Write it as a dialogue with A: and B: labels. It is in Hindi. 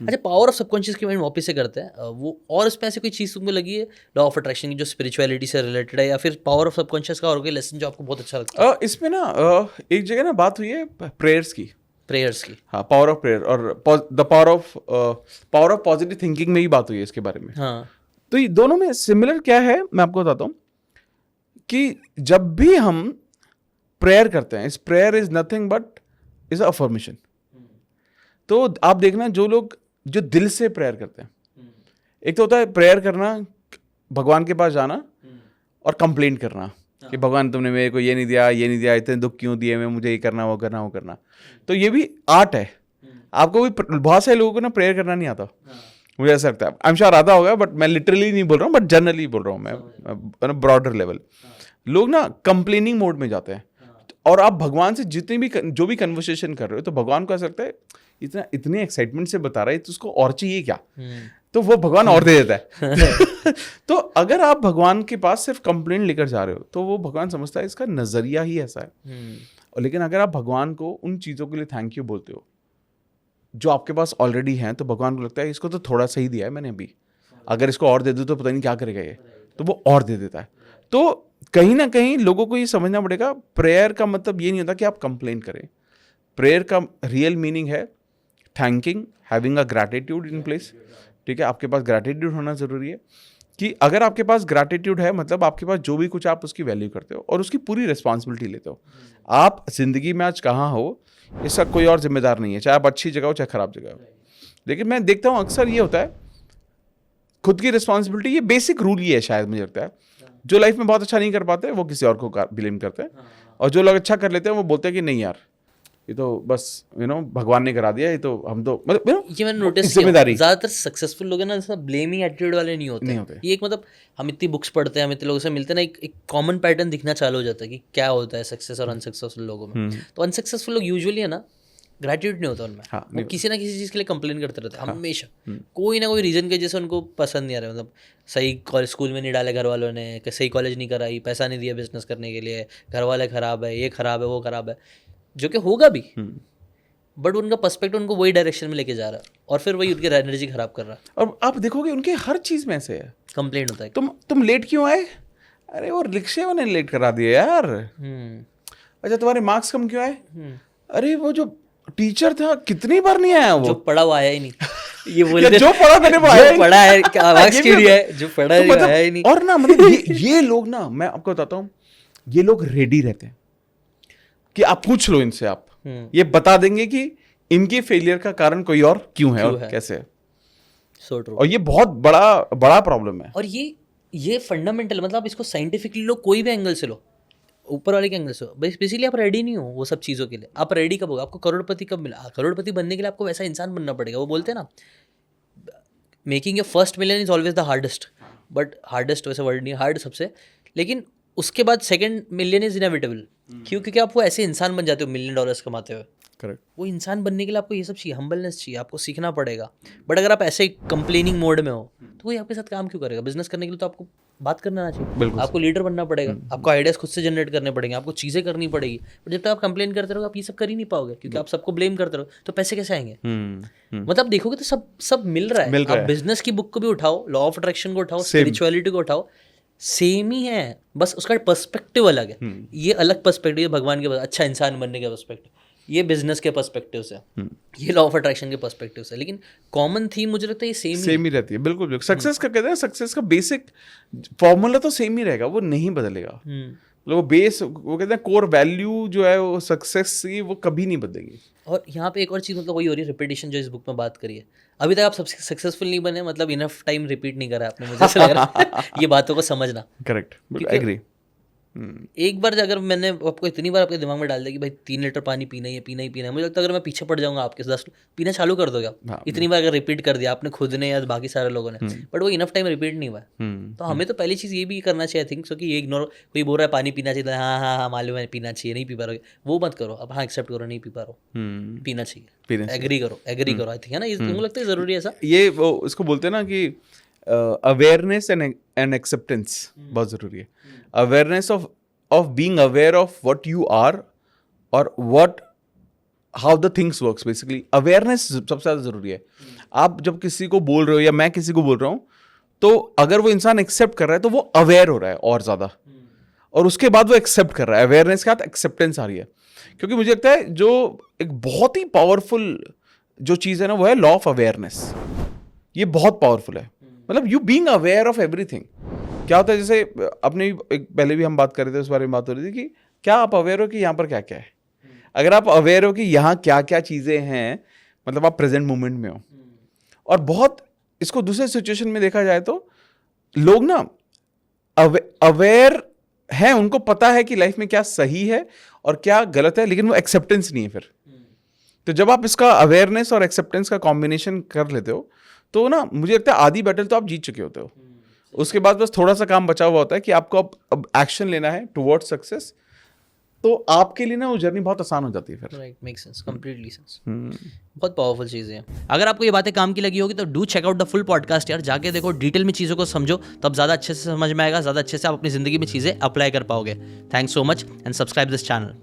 A: अच्छा, पावर ऑफ सबकॉन्शियस की माइंड वापस से करते हैं वो, और इसमें ऐसी कोई चीज़ तुमको लगी है लॉ ऑफ अट्रैक्शन की जो स्पिरिचुअलिटी से रिलेटेड है, या फिर पावर ऑफ सबकॉन्शियस का और कोई लेसन जो आपको बहुत अच्छा लगता है?
B: इसमें ना एक जगह ना बात हुई है प्रेयर्स की।
A: प्रेयर्स की।
B: हाँ, पावर ऑफ प्रेयर और the power of positive thinking में ही बात हुई है इसके बारे में।
A: हाँ।
B: तो ये दोनों में सिमिलर क्या है मैं आपको बताता हूँ कि जब भी हम प्रेयर करते हैं, इस prayer is nothing but is affirmation. तो आप देखना जो लोग जो दिल से प्रेयर करते हैं, एक तो होता है प्रेयर करना, भगवान के पास जाना और कंप्लेंट करना कि भगवान तुमने मेरे को ये नहीं दिया, इतने दुख क्यों दिए, मैं मुझे ये करना वो करना वो करना। तो ये भी आर्ट है। आपको भी बहुत सारे लोगों को ना प्रेयर करना नहीं आता, मुझे ऐसा लगता है। आई एम श्योर आता होगा, बट मैं लिटरली नहीं बोल रहा हूँ, बट जनरली बोल रहा हूँ मैं ब्रॉडर लेवल। लोग ना कंप्लेनिंग मोड में जाते हैं, और आप भगवान से जितनी भी जो भी कन्वर्सेशन कर रहे हो, तो भगवान को ऐसा लगता है इतने एक्साइटमेंट से बता रहा है तो उसको और चाहिए क्या, तो वो भगवान और दे देता है। तो अगर आप भगवान के पास सिर्फ कंप्लेंट लेकर जा रहे हो, तो वो भगवान समझता है इसका नजरिया ही ऐसा है। और लेकिन अगर आप भगवान को उन चीज़ों के लिए थैंक यू बोलते हो जो आपके पास ऑलरेडी हैं, तो भगवान को लगता है इसको तो थोड़ा सा ही दिया है मैंने अभी, अगर इसको और दे दूँ तो पता नहीं क्या करेगा ये, तो वो और दे देता है। तो कहीं ना कहीं लोगों को ये समझना पड़ेगा, प्रेयर का मतलब ये नहीं होता कि आप कंप्लेन करें। प्रेयर का रियल मीनिंग है thanking, having a gratitude in place. ठीक है, आपके पास ग्रैटिट्यूड होना ज़रूरी है कि अगर आपके पास ग्रैटिट्यूड है, मतलब आपके पास जो भी कुछ आप उसकी वैल्यू करते हो और उसकी पूरी रिस्पॉन्सिबिलिटी लेते हो। आप जिंदगी में आज कहाँ हो इसका कोई और जिम्मेदार नहीं है, चाहे आप अच्छी जगह हो चाहे खराब जगह हो। लेकिन मैं देखता हूँ अक्सर ये होता है, खुद की रिस्पॉन्सिबिलिटी, ये बेसिक रूल ही है शायद, मुझे लगता है। जो लाइफ में बहुत अच्छा नहीं कर पाते वो किसी और को ब्लेम करते हैं, और जो लोग अच्छा कर लेते हैं वो बोलते हैं कि नहीं यार ये तो बस भगवान ने करा दिया, ये तो हम तो मतलब
A: ये मैंने नोटिस किया, ज्यादातर सक्सेसफुल लोग हैं ना, ऐसा ब्लेमिंग एटीट्यूड वाले नहीं होते। ये एक मतलब हम इतनी बुक्स पढ़ते हैं, हम इतने लोगों से मिलते हैं ना, एक कॉमन पैटर्न दिखना चालू हो जाता है कि क्या होता है सक्सेस और अनसक्सेसफुल लोगों में। तो अनसक्सेसफुल लोग यूजुअली है ना, ग्रेटिट्यूड नहीं होता उनमें।
B: हाँ,
A: वो किसी ना किसी चीज़ के लिए कंप्लेन करते रहते हैं हमेशा, कोई ना कोई रीज़न के जैसे उनको पसंद नहीं आ रहा। मतलब सही कॉलेज स्कूल में नहीं डाले घर वालों ने, कि सही कॉलेज नहीं कराई, पैसा नहीं दिया बिजनेस करने के लिए, घर वाले खराब है, ये खराब है वो खराब है, जो कि होगा भी, बट उनका पर्सपेक्टिव उनको वही डायरेक्शन में लेके जा रहा है, और फिर वही उनकी एनर्जी खराब कर रहा है।
B: और आप देखोगे उनके हर चीज़ में ऐसे है,
A: कंप्लेंट होता है,
B: तुम लेट क्यों आए, अरे वो रिक्शे वाले ने लेट करा दिया यार। अच्छा तुम्हारे मार्क्स कम क्यों आए, अरे वो जो टीचर था कितनी बार नहीं आया, वो
A: जो पढ़ा वो आया ही नहीं। ये बोलते
B: जो पढ़ा मैंने वो आया,
A: जो पढ़ा है मार्क्स क्यों नहीं है, जो पढ़ा है आया ही नहीं।
B: और ना मतलब ये लोग ना, मैं आपको बताता हूँ, ये लोग रेडी रहते हैं कि आप पूछ लो इनसे, आप ये बता देंगे कि इनके फेलियर का कारण कोई और क्यों है और कैसे है।
A: So true.
B: और ये बहुत बड़ा प्रॉब्लम है।
A: और ये फंडामेंटल, मतलब आप इसको साइंटिफिकली लो, कोई भी एंगल से लो, ऊपर वाले के एंगल से, बेसिकली आप रेडी नहीं हो वो सब चीज़ों के लिए। आप रेडी कब होगा, आपको करोड़पति कब मिला? करोड़पति बनने के लिए आपको वैसा इंसान बनना पड़ेगा। वो बोलते हैं ना, making your first million is always the hardest, but hardest वैसे वर्ड नहीं, हार्ड सबसे, लेकिन उसके बाद सेकंड मिलियन इज इनएविटेबल। क्यों? क्योंकि आप वो ऐसे इंसान बन जाते हो $1 मिलियन कमाते हुए।
B: करेक्ट।
A: वो इंसान बनने के लिए आपको ये सब चाहिए, हम्बलनेस चाहिए, आपको सीखना पड़ेगा। बट अगर आप ऐसे कंप्लेनिंग मोड में हो तो कोई आपके साथ काम क्यों करेगा? बिजनेस करने के लिए तो आपको बात करना आना चाहिए, आपको लीडर बनना पड़ेगा, आपको आइडियाज खुद से जनरेट करने पड़ेंगे, आपको चीज़ें करनी पड़ेगी। बट जब तक आप कंप्लेन करते रहोगे आप ये सब कर ही नहीं पाओगे, क्योंकि आप सबको ब्लेम करते रहो, तो पैसे कैसे आएंगे? मतलब देखोगे तो सब मिल रहा है। आप बिजनेस की बुक को भी उठाओ, लॉ ऑफ अट्रैक्शन को उठाओ, स्पिरिचुअलिटी को उठाओ, सेम ही है, बस उसका पर्सपेक्टिव अलग है। ये अलग पर्सपेक्टिव है भगवान के, अच्छा इंसान बनने का पर्सपेक्टिव, ये बिजनेस के पर्सपेक्टिव से, ये लॉ ऑफ अट्रैक्शन के पर्सपेक्टिव से, लेकिन कॉमन थीम मुझे लगता है ये सेम ही रहती
B: है। बिल्कुल सक्सेस का कहते हैं, सक्सेस का बेसिक फॉर्मूला तो सेम ही रहेगा, वो नहीं बदलेगा। लोग बेस, वो कहते हैं कोर वैल्यू जो है वो सक्सेस की, वो कभी नहीं बदलेगी।
A: और यहाँ पे एक और चीज़, मतलब वही हो रही है रिपीटेशन, जो इस बुक में बात करी है। अभी तक आप सबसे सक्सेसफुल नहीं बने, मतलब इनफ टाइम रिपीट नहीं करा आपने, मुझे ऐसा लग रहा है। ये बातों को समझना।
B: Correct, agree.
A: एक बार अगर मैंने आपको इतनी बार आपके दिमाग में डाल दिया कि भाई 3 लीटर पानी पीना ही है, पीना ही पीना है, मुझे लगता है अगर मैं पीछे पड़ जाऊंगा आपके 10 पीना चालू कर दोगे आप। इतनी बार अगर रिपीट कर दिया आपने खुद ने या बाकी सारे लोगों ने, बट वो इनफ टाइम रिपीट नहीं हुआ। तो हमें तो पहली चीज़ ये भी करना चाहिए, आई थिंक सो, कि ये इग्नोर, कोई बोल रहा है पानी पीना चाहिए, हाँ हाँ हाँ मालूम है पीना चाहिए, नहीं पी पा रहे, वो मत करो अब। हाँ एक्सेप्ट करो नहीं पी पा रहा हूँ, पीना चाहिए, एग्री करो, आई थिंक है ना, तुमको लगता है ज़रूरी है ऐसा?
B: ये वो इसको बोलते हैं ना कि अवेयरनेस एंड एक्सेप्टेंस बहुत ज़रूरी है। Awareness of being aware of what you are or how the things works, basically awareness सबसे ज़्यादा ज़रूरी है। आप जब किसी को बोल रहे हो या मैं किसी को बोल रहा हूँ, तो अगर वो इंसान एक्सेप्ट कर रहा है तो वो अवेयर हो रहा है और ज़्यादा, और उसके बाद वो एक्सेप्ट कर रहा है। अवेयरनेस के साथ एक्सेप्टेंस आ रही है। क्योंकि मुझे लगता है जो एक बहुत ही पावरफुल जो चीज़ है ना, वो है लॉ ऑफ अवेयरनेस। ये बहुत पावरफुल है। मतलब you being aware of everything. क्या होता है, जैसे अपने एक पहले भी हम बात कर रहे थे, उस बारे में बात हो रही थी कि क्या आप अवेयर हो कि यहाँ पर क्या क्या है। अगर आप अवेयर हो कि यहाँ क्या क्या चीज़ें हैं, मतलब आप प्रेजेंट मोमेंट में हो। और बहुत इसको दूसरे सिचुएशन में देखा जाए तो लोग ना अवेयर हैं, उनको पता है कि लाइफ में क्या सही है और क्या गलत है, लेकिन वो एक्सेप्टेंस नहीं है फिर। तो जब आप इसका अवेयरनेस और एक्सेप्टेंस का कॉम्बिनेशन कर लेते हो तो ना, मुझे लगता है आधी बैटल तो आप जीत चुके होते हो। उसके बाद बस थोड़ा सा काम बचा हुआ होता है कि आपको अब एक्शन लेना है टुवर्ड्स सक्सेस। तो आपके लिए ना वो जर्नी बहुत आसान हो जाती है फिर।
A: Right, make sense, completely sense. बहुत पावरफुल चीज़ें हैं। अगर आपको ये बातें काम की लगी होगी तो do check out the full podcast यार, जाके देखो, डिटेल में चीज़ों को समझो, तब ज़्यादा अच्छे से समझ में आएगा, ज़्यादा अच्छे से आप अपनी ज़िंदगी में चीज़ें अप्लाई कर पाओगे। Thanks so much and subscribe this channel.